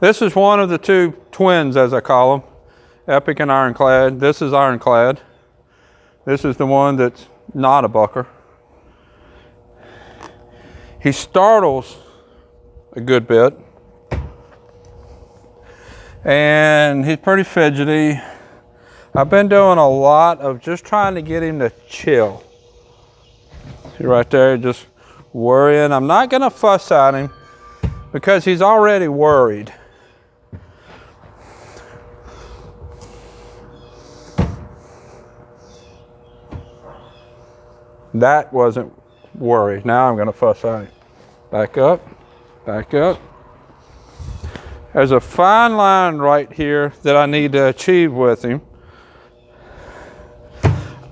This is one of the two twins, as I call them, Epic and Ironclad. This is Ironclad. This is the one that's not a bucker. He startles a good bit. And he's pretty fidgety. I've been doing a lot of just trying to get him to chill. See right there, just worrying. I'm not gonna fuss at him because he's already worried. That wasn't worried. Now I'm gonna fuss at him. Back up, back up. There's a fine line right here that I need to achieve with him.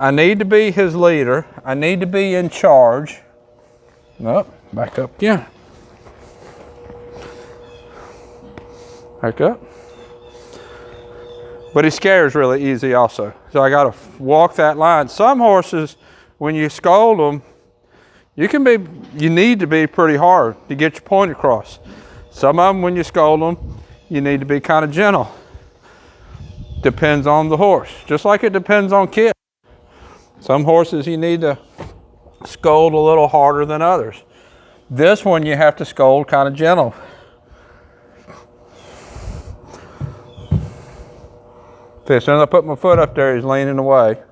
I need to be his leader. I need to be in charge. Nope, back up again. Back up. But he scares really easy also. So I gotta walk that line. Some horses, when you scold them, you need to be pretty hard to get your point across. Some of them, when you scold them, you need to be kind of gentle. Depends on the horse, just like it depends on kids. Some horses you need to scold a little harder than others. This one you have to scold kind of gentle. As soon as I put my foot up there, he's leaning away.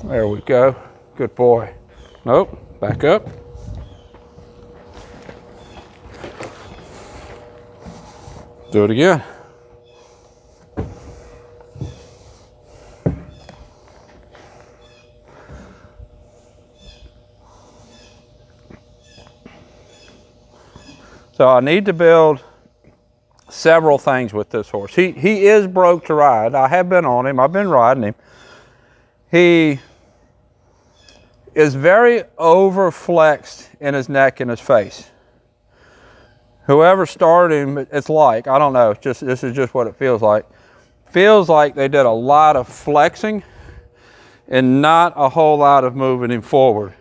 There we go. Good boy. Nope, back up. Do it again. So I need to build several things with this horse. He is broke to ride. I have been on him. I've been riding him. He is very overflexed in his neck and his face. Whoever started him, it's like, I don't know, this is just what it feels like. Feels like they did a lot of flexing and not a whole lot of moving him forward.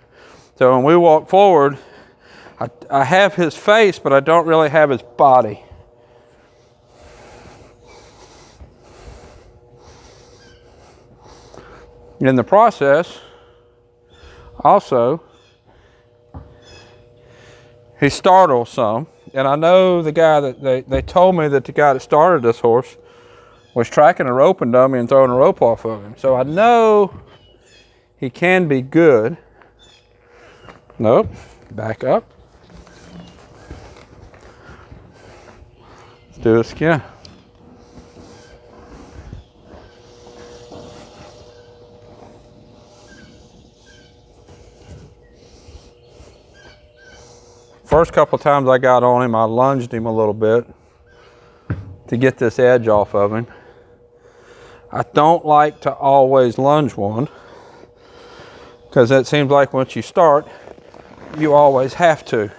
So when we walk forward, I have his face, but I don't really have his body. In the process, also, he startles some. And I know the guy that they told me that the guy that started this horse was tracking a roping dummy and throwing a rope off of him. So I know he can be good. Nope, back up. Let's do this again. First couple of times I got on him, I lunged him a little bit to get this edge off of him. I don't like to always lunge one because it seems like once you start, you always have to.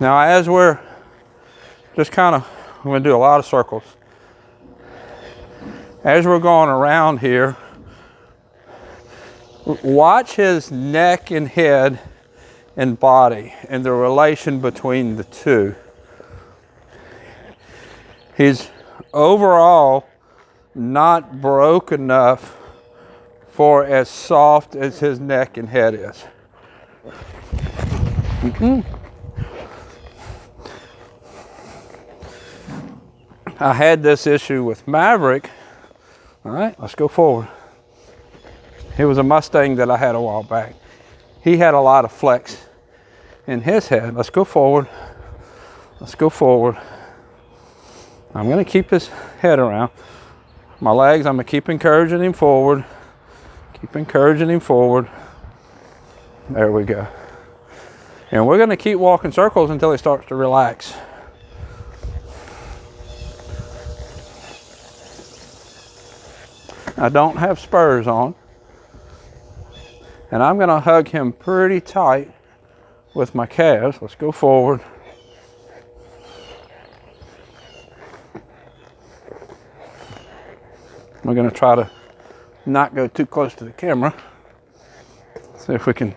Now as we're just kind of, I'm going to do a lot of circles. As we're going around here, watch his neck and head and body and the relation between the two. He's overall not broke enough for as soft as his neck and head is. I had this issue with Maverick. All right, let's go forward. It was a Mustang that I had a while back. He had a lot of flex in his head. Let's go forward. Let's go forward. I'm going to keep his head around. My legs, I'm going to keep encouraging him forward. Keep encouraging him forward. There we go. And we're going to keep walking circles until he starts to relax. I don't have spurs on. And I'm going to hug him pretty tight with my calves. Let's go forward. We're going to try to not go too close to the camera. See if we can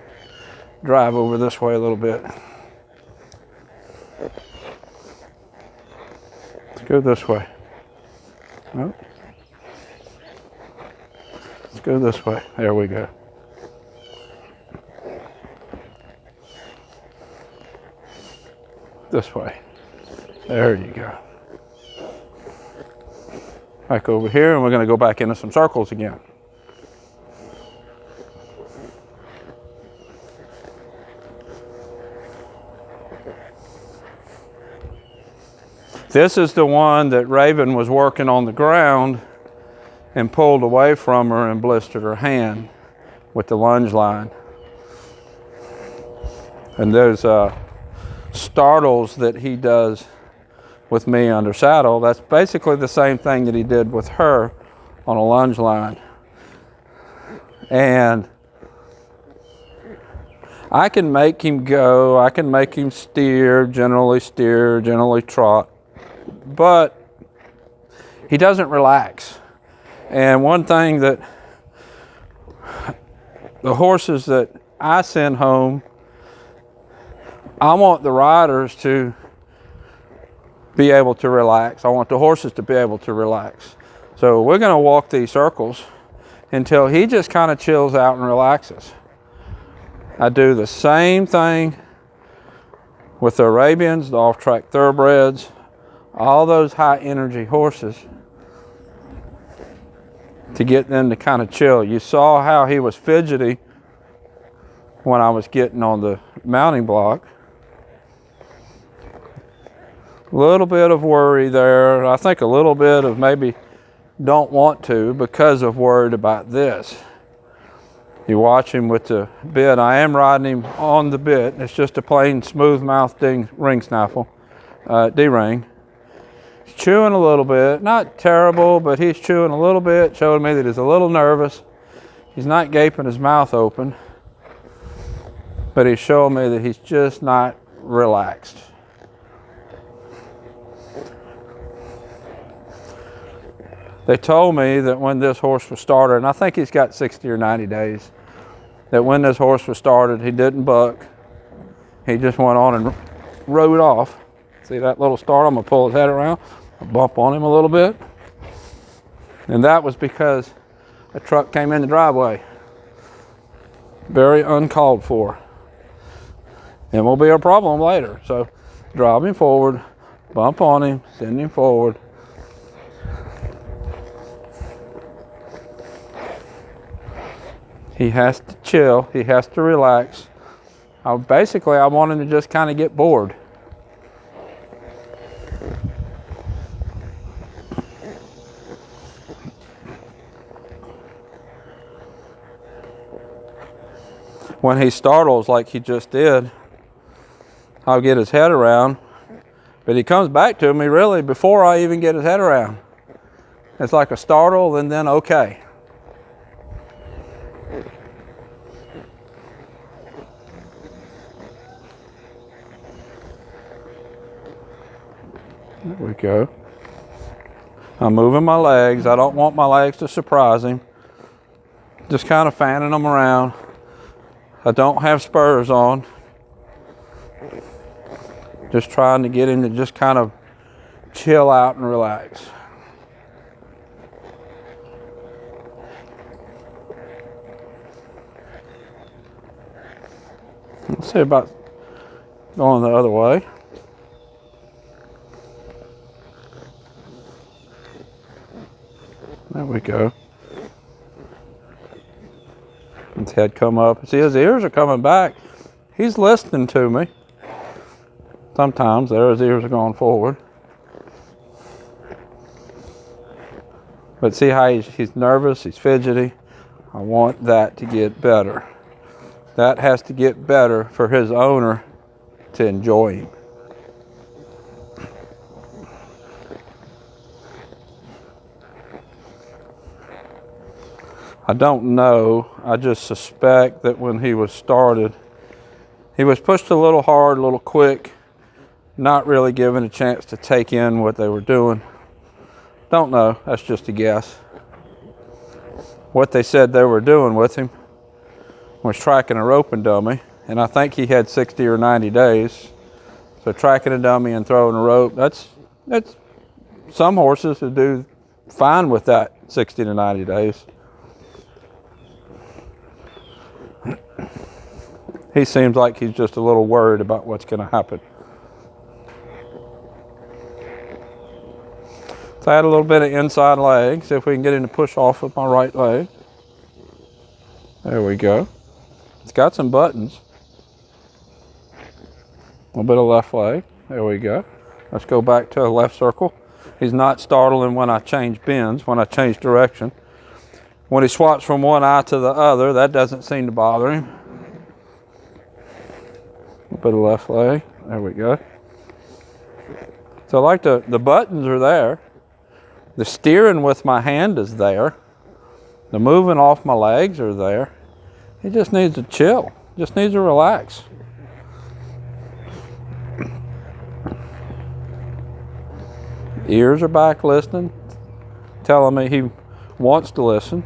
drive over this way a little bit. Let's go this way. Oh. Let's go this way. There we go. This way. There you go. Back over here, and we're going to go back into some circles again. This is the one that Raven was working on the ground and pulled away from her and blistered her hand with the lunge line. And there's startles that he does with me under saddle. That's basically the same thing that he did with her on a lunge line. And I can make him go, I can make him steer, generally trot, but he doesn't relax. And one thing that the horses that I send home, I want the riders to be able to relax. I want the horses to be able to relax. So we're going to walk these circles until he just kind of chills out and relaxes. I do the same thing with the Arabians, the off-track thoroughbreds, all those high energy horses, to get them to kind of chill. You saw how he was fidgety when I was getting on the mounting block. A little bit of worry there. I think a little bit of maybe don't want to because of worried about this. You watch him with the bit. I am riding him on the bit. It's just a plain smooth mouth ring snaffle, D-ring. He's chewing a little bit, not terrible, but he's chewing a little bit, showing me that he's a little nervous. He's not gaping his mouth open, but he's showing me that he's just not relaxed. They told me that when this horse was started, and I think he's got 60 or 90 days, that when this horse was started, he didn't buck. He just went on and rode off. See that little start? I'm gonna pull his head around, bump on him a little bit. And that was because a truck came in the driveway. Very uncalled for. And will be a problem later. So drive him forward, bump on him, send him forward. He has to chill, he has to relax. Basically, I want him to just kind of get bored. When he startles like he just did, I'll get his head around, but he comes back to me really before I even get his head around. It's like a startle and then okay. There we go. I'm moving my legs. I don't want my legs to surprise him. Just kind of fanning them around. I don't have spurs on. Just trying to get him to just kind of chill out and relax. Let's see about going the other way. There we go. His head come up. See, his ears are coming back. He's listening to me. Sometimes there his ears are going forward. But see how he's nervous, he's fidgety. I want that to get better. That has to get better for his owner to enjoy him. I don't know, I just suspect that when he was started, he was pushed a little hard, a little quick, not really given a chance to take in what they were doing. Don't know, that's just a guess. what they said they were doing with him was tracking a roping dummy, and I think he had 60 or 90 days. So tracking a dummy and throwing a rope, that's some horses who do fine with that 60 to 90 days. He seems like he's just a little worried about what's going to happen. So I had a little bit of inside leg. See if we can get him to push off with my right leg. There we go. It's got some buttons. A little bit of left leg. There we go. Let's go back to a left circle. He's not startling when I change bends, when I change direction. When he swaps from one eye to the other, that doesn't seem to bother him. A bit of left leg. There we go. So I like the buttons are there. The steering with my hand is there. The moving off my legs are there. He just needs to chill. Just needs to relax. Ears are back listening, telling me he wants to listen.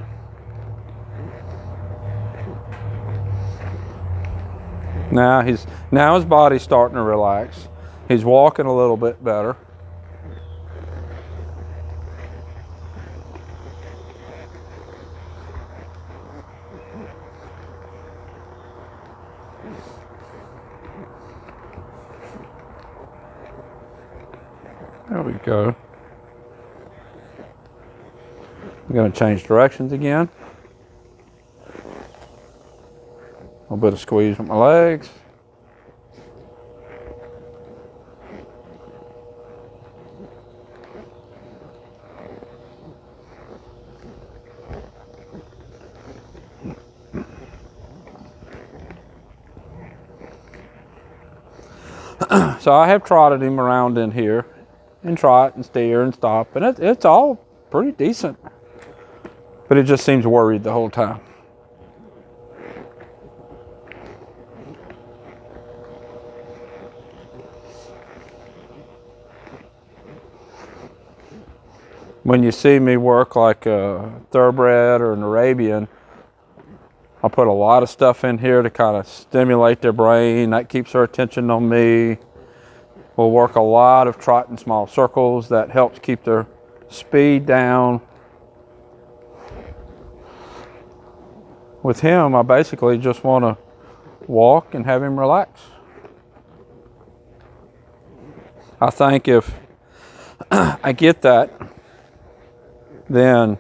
Now his body's starting to relax. He's walking a little bit better. There we go. I'm going to change directions again. A little bit of squeeze with my legs. So I have trotted him around in here and trot and steer and stop, and it's all pretty decent. But it just seems worried the whole time. When you see me work like a thoroughbred or an Arabian, I'll put a lot of stuff in here to kind of stimulate their brain. That keeps their attention on me. We'll work a lot of trotting small circles. That helps keep their speed down. With him, I basically just want to walk and have him relax. I think if I get that, then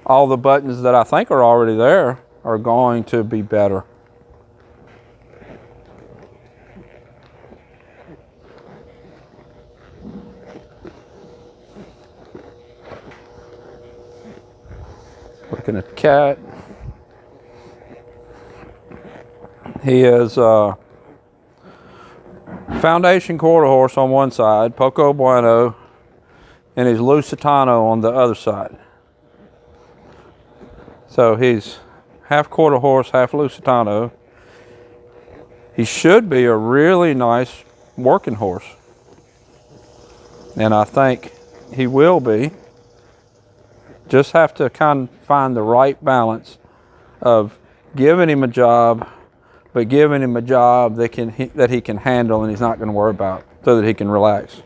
all the buttons that I think are already there are going to be better. Looking at the cat. He is a foundation quarter horse on one side, Poco Bueno, and he's Lusitano on the other side. So he's half quarter horse, half Lusitano. He should be a really nice working horse. And I think he will be. Just have to kind of find the right balance of giving him a job, but giving him a job that he can handle and he's not going to worry about, so that he can relax.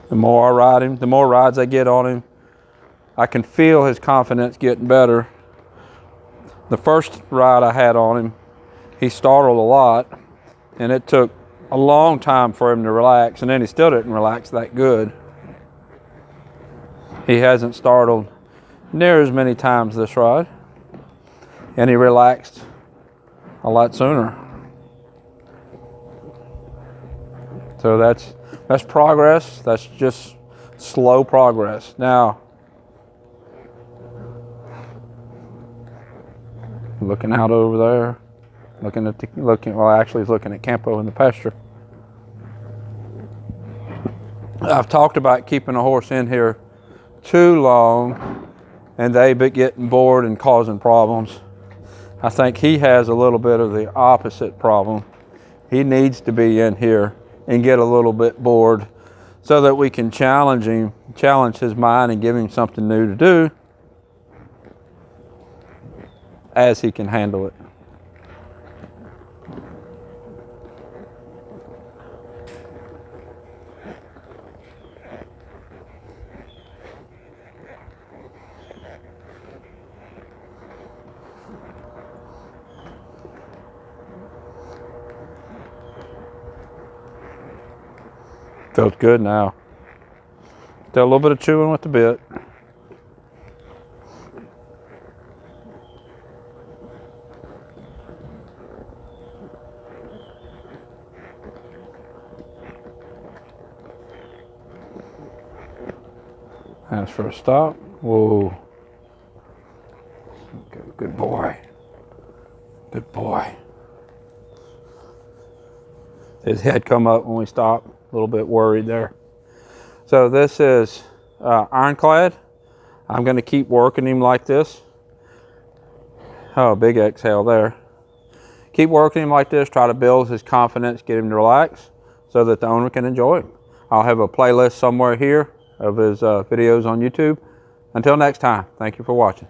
The more I ride him, the more rides I get on him, I can feel his confidence getting better. The first ride I had on him, he startled a lot, and it took a long time for him to relax, and then he still didn't relax that good. He hasn't startled near as many times this ride, and he relaxed a lot sooner. So that's progress. That's just slow progress. Now, looking out over there, actually he's looking at Campo in the pasture. I've talked about keeping a horse in here too long and they be getting bored and causing problems. I think he has a little bit of the opposite problem. He needs to be in here and get a little bit bored so that we can challenge him, challenge his mind and give him something new to do as he can handle it. Feels good now. Still a little bit of chewing with the bit. As for a stop. Whoa. Good boy. Good boy. His head come up when we stopped. A little bit worried there. So this is Ironclad. I'm going to keep working him like this. Oh, big exhale there. Keep working him like this. Try to build his confidence, get him to relax so that the owner can enjoy him. I'll have a playlist somewhere here of his videos on YouTube. Until next time, thank you for watching.